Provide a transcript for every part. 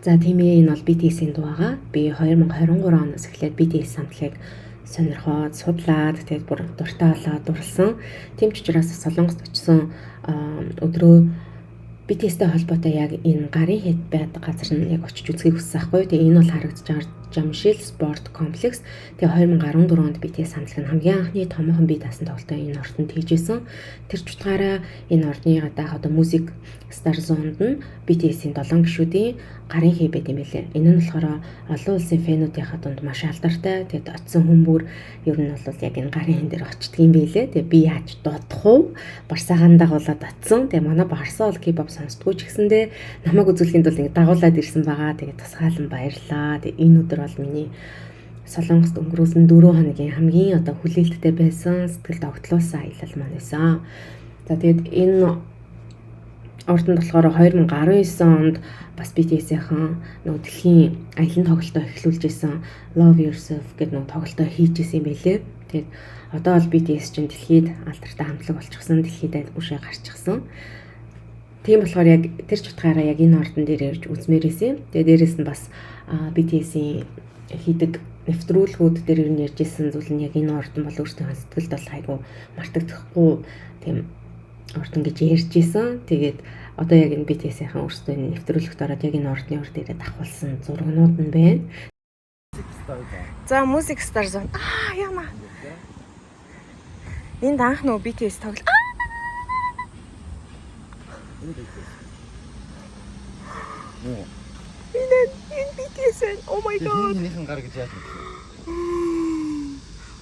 За тийм энэ бол BTS-ийн дуу байгаа. Би 2023 оноос эхлээд BTS самтлагийг сонирхоод, судлаад, тэгээд бүр дуртай болоод дурлсан. Тийм ч учраас Солонгост очсон өдрөө BTS-тэй холбоотой яг энэ гарын хэд байдаг газар нь яг очиж үзхийг хүссэн байхгүй. Тэгээ энэ бол харагдаж байгаа Jamshid Sport Complex. Тэгээ 2014 онд BTS самтлаг нь хамгийн анхны томоохон бие даасан тоглолтоо энэ ордонд хийжсэн. Тэр ч утгаараа энэ ордны гадаах одоо Music Star Zone-д нь BTS-ийн 7 гишүүдийн гарын хий байт юм билээ. Энэ нь болохоор олон улсын фэнүүдийнхаа дунд маш алдартай. Тэгээд очисон хүн бүр ер нь бол яг энэ гарын хин дээр очдөг юм билээ. Тэгээд би яаж дуудах вэ? Барсаагаан дагуулад очисон. Тэгээд манай Барсаа бол K-pop сонсдгоо ч гэсэндээ намайг үзүүлэхийн тулд ингэ дагуулад ирсэн байгаа. Тэгээд тусгаалan баярлаа. Тэгээд энэ өдөр бол миний Солонгост өнгөрөөсөн 4 хоногийн хамгийн одоо хүлээлттэй байсан сэтгэл тогтлуулсан аялал маань байсан. За тэгээд энэ ордонд болохоор 2019 онд бас BTS-ийн нөгөө дэлхийн аялын тоглолтоо эхлүүлж исэн Love Yourself гэдэг нөгөө тоглолтоо хийж исэн юм байлээ. Тэгээд одоо бол BTS чинь дэлхийд алдартай хамтлаг болчихсон, дэлхийд үшээ гарчихсан. Тийм болохоор яг тэр ч утгаараа яг энэ ордон дээр ирж үзмээр исэн. Тэгээд дээрэс нь бас BTS-ийн хийдэг нэвтрүүлгүүд дээр ер нь ярьжсэн зүйл нь яг энэ ордон бол өөртөө сэтгэлд бол айгүй мартагдахгүй тийм ордон гэж ярьжсэн. Тэгээд одоо яг энэ BTS-ийн өөрсдөө энэ нэвтрүүлэгт ороод яг энэ ордны урд ирээд авахулсан зургнууд нь байна. За Music Star Zone. Яна. Энд анх нөө BTS тоглол. Энэ BTS. Oh my god. Энийхэн гар гэж яаж мэдв?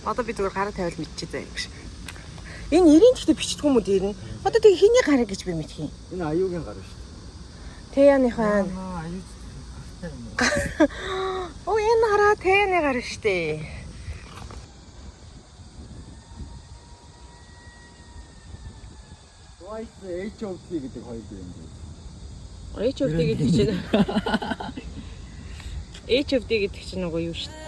Одоо би зүгээр гараа тавиал мэдчихээ заяа гэж. Энэ 90-ийн гэхдээ бичдэг юм уу дээр нь? Одоо тэг хийний гараа гэж би мэдхий. Энэ аюугийн гар шүү. Тэяныхаа. Аюу. Оо энэ хараа тэяны гар штэ. Twice HOT гэдэг хоёр юм дээ. HOT гэдэг чинь. HOT гэдэг чинь нөгөө юу штэ.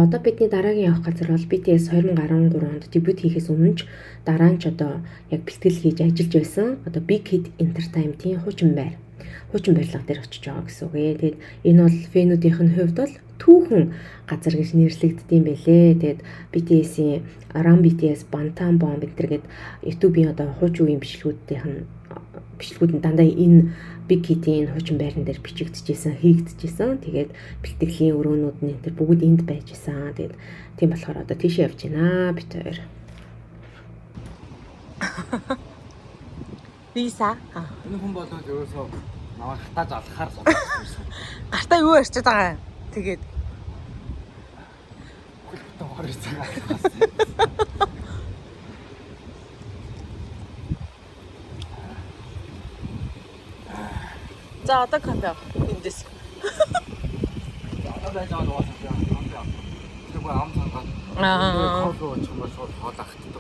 Одоо бидний дараагийн явах газар бол BTS 2013 онд дебют хийхээс өмнө ч дараа нь ч одоо яг бэлтгэл хийж ажиллаж байсан. Одоо Big Hit Entertainment-ийн хуучин байр. Хуучин барилга дээр очиж байгаа гэсэн үг. Тэгээд энэ бол фэнүүдийнх нь хувьд бол түүхэн газар гэж нэрлэгддэм байлээ. Тэгээд BTS-ийн Run BTS, Bangtan Bomb гэдэг YouTube-ийн одоо хуучин үеийн бичлэгүүд нь дандаа энэ Big Hit-ийн хуучин байран дээр бичигдчихсэн, хийгдчихсэн. Тэгээд бэлтгэлийн өрөөнүүд нь тэр бүгд энд байж исэн. Тэгээд тийм болохоор одоо тийшээ явж байна бид хоёр. Виса. Энэ хүн болоод ерөөсөө намайг хатааж алхахаар санагдсан. Гартаа юу ярьчихад байгаа юм. Тэгээд хөлтөө хорьсон. За одоо кофе эндээс. Одоо байж байгаа дуусах юм. Тэр гоо ам сангаад. Кофе уучмаар шууд хоол ахдаг.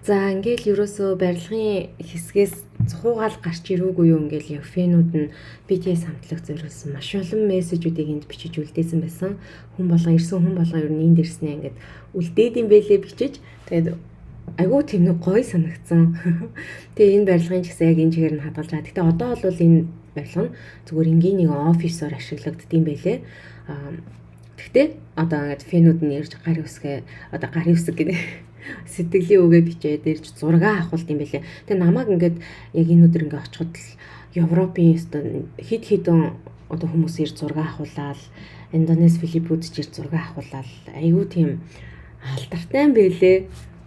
За ингээл ерөөсөө барилгын хэсгээс цухуугаал гарч ирүүгүй юу ингээл яг фэнүүд нь BTS хамтлаг зориулсан маш олон мессежүүдийг энд бичиж үлдээсэн байсан. Хүн болгон ирсэн хүн болгон ер нь энд ирснээ ингээд үлдээд юм бэлээ бичиж. Тэгээд айгүй тийм нэг гоё санагдсан. Тэгээ энэ барилгын ч гэсэн яг энэ чигээр нь хадгалж байгаа. Гэтэ одоо бол энэ барилга нь зүгээр энгийн нэг офисоор ашиглагддсан байлээ. Гэхдээ одоо ингээд фэнүүд нь ирж гарын үсэг гэдэг сэтгэлийн үгээ бичээд ирж зураг авахулт юм байлээ. Тэгээ намайг ингээд яг энэ өдөр ингээд очиход л Европын хэд хэдэн одоо хүмүүс ирж зураг авахулаад Индонез, Филиппиуд ч ирж зураг авахулаад айгүй тийм алдартай юм байлээ.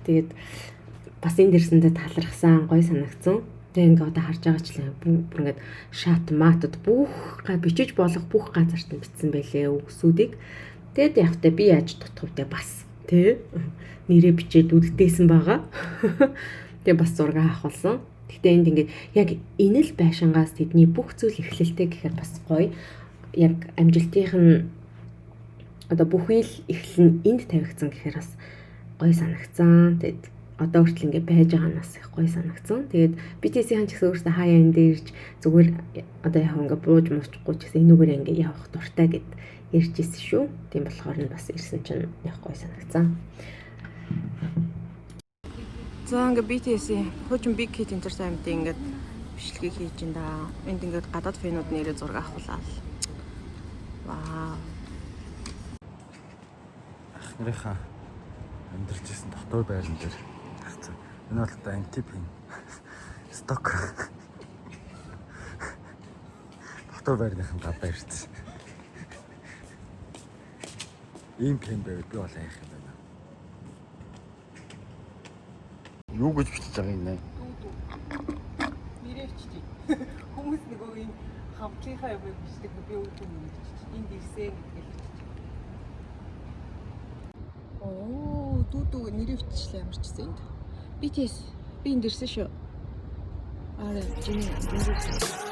Тэгээд бас энэ дэрсэндээ талархсан, гоё санагдсан. Тэгээ ингээ одоо харж байгаачлаа бүр ингээд шат матад бүх бичиж болох бүх газарт нь бичсэн байлээ үгсүүдийг. Тэгээд явтаа би яаж дутах вэ бас тий нэрээ бичээд үлдээсэн байгаа. Тэгээ бас зураг авах болсон. Гэхдээ энд ингээд яг энэ л байшингаас тэдний бүх зүйл эхлэлтэй гэхээр бас гоё. Яг амжилтынх нь одоо бүхий л эхлэн энд тавигдсан гэхээр бас гоё санагцсан. Тэгээд одоо хүртэл ингээд байж байгаа нь бас их гоё санагцсан. Тэгээд BTS-ийн ч гэсэн өөртөө хаяа энэ дээр ирж зүгээр одоо яг ингээд бууж муучгүй ч гэсэн энүүгээр ингээд явах дуртай гэд ярьж ирсэн шүү. Тийм болохоор нь бас ирсэн чинь яг гоё санагцсан. За ингээд BTS-ийн хуучин Big Hit Entertainment-ийн ингээд бичлэгийг хийж ин да. Энд ингээд гадаад фэнүүд нэрээ зураг авахлаа. Вау. Ах нарынхаа амьдарч ирсэн дотор байран дээр. Энэ бол та антипин. Сток. Дотор байрныхан гадаа ирсэн. Ийм пен байвал би бол яах юм бэ? Юу гэж бичиж байгаа юм бэ? Нэрээ бичтий. Хүмүүс нөгөө энэ хамтынхаа юм бичдэг би үүдэн юм биччих. Энд ирсэн гэдгийг биччих. Оо, дүүдүү нэрээ биччихлээ ямар ч гэсэн энд. BTS би энд ирсэн шүү. Араа жин нэрээ.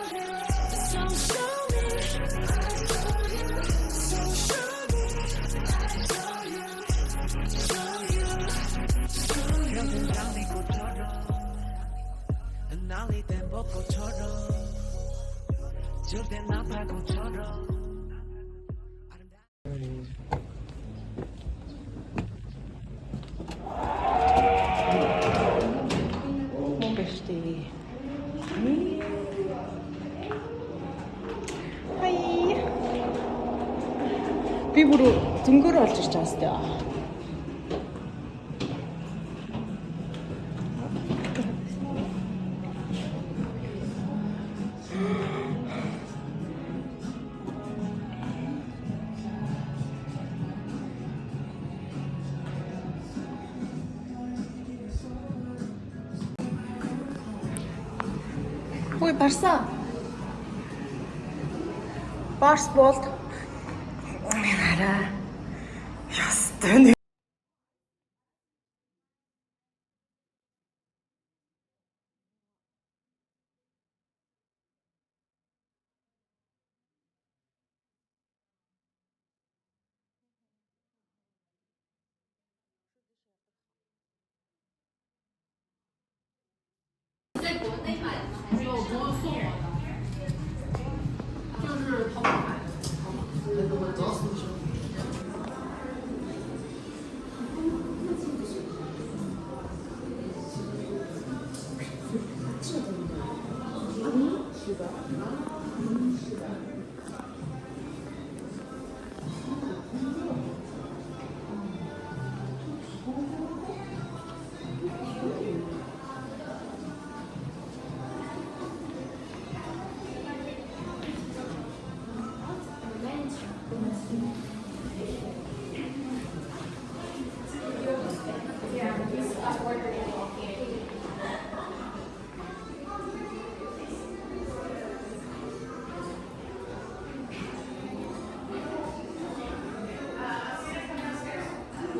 Би бүр зөнгөөр олж ирж байгаа сте. Ой, барса. Барс болт. Араа. Ястай.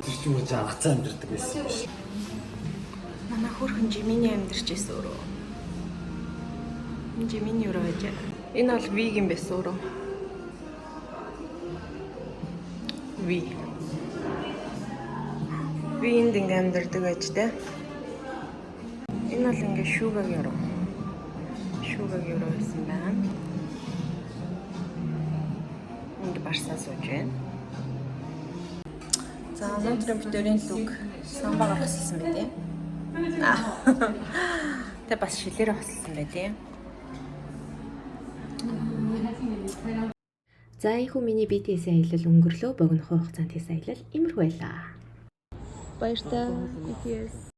Тэр ч юм уу жаагцаа амьдэрдэг байсан юм шиг. Манай хөрхөн Жиминий амьдарч байсан өөрөө. Жиминий өөрөө байж. Энэ бол вигийн байсан өөрөө. Ви. Винд ингээ амьдардаг байж тэ. Энэ бол ингээ шүүгагийн өрөө. Шүүгагийн өрөө байсан байна. Ингээ барсаа сууж байна. За, өнөөдрийн битүүрийн лук самбагаар хослсон байдیں۔ Тэ бас шилээрээ хослсон байдیں۔ За, ийхүү миний BTS-ийн аялал өнгөрлөө. Богинохоо хугацаанд хийсэн аялал иймэрхүү байлаа. Баярлалаа BTS.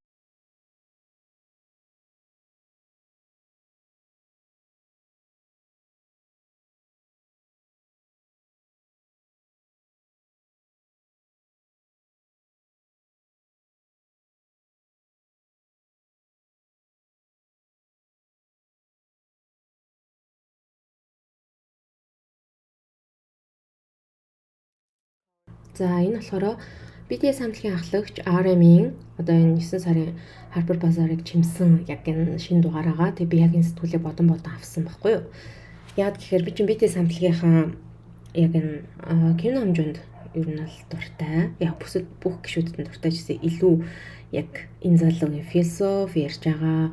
За энэ болохоор BTS хамтлагийн ахлагч RM-ийн одоо энэ 9 сарын Harper Bazaar-ыг чимсэн яг энэ шинэ дугаараагаа тэг би яг энэ сэтгүүлээ бодон авсан байхгүй юу. Яг гэхээр би чинь BTS хамтлагийнхаа яг энэ кино хэмжээнд ер нь бол дуртай. Яг бүх гишүүдэд нь дуртай гэсэн илүү яг энэ залуугийн философи ярьж байгаа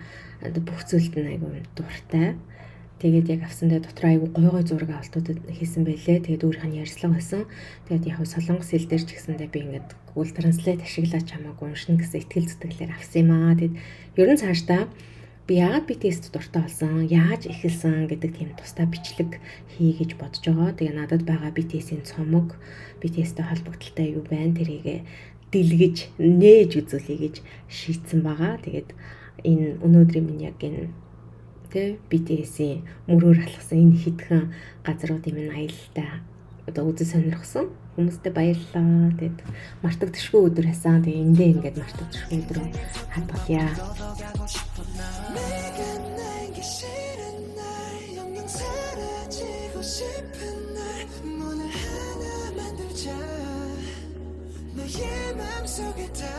бүх зүйлд нь айгүй дуртай. Тэгээд яг авсан дээр дотор айгүй гой зураг авалтуудад хийсэн байлээ. Тэгээд өөрийнх нь ярьцлага байсан. Тэгээд яг солонгос хэл дээр ч гэсэндээ би ингээд Google Translate ашиглаж чамаагүй уншина гэсэн итгэл зүтгэлээр авсан юм аа. Тэгээд ер нь цаашдаа би яагаад BTS-д дуртай болсон, яаж эхэлсэн гэдэг тийм тусдаа бичлэг хий гэж бодож байгаа. Тэгээ надад байгаа BTS-ийн цомог, BTS-тэй холбогдолтой юу байна тэрийг дэлгэж, нээж үзүүлэе гэж шийдсэн байгаа. Тэгээд энэ өнөөдрийн минь яг энэ BTS-ийн мөрөөр алхсан энэ хитгэн газруудын минь аялалтай одоо үзэж сонирхсон хүмүүстээ баярлалаа. Тэгээд мартагдчихгүй өдөр байсан. Тэгээд эндээ ингээд мартагдчихгүй өдөр хадгалъя. 너의 맘속에 다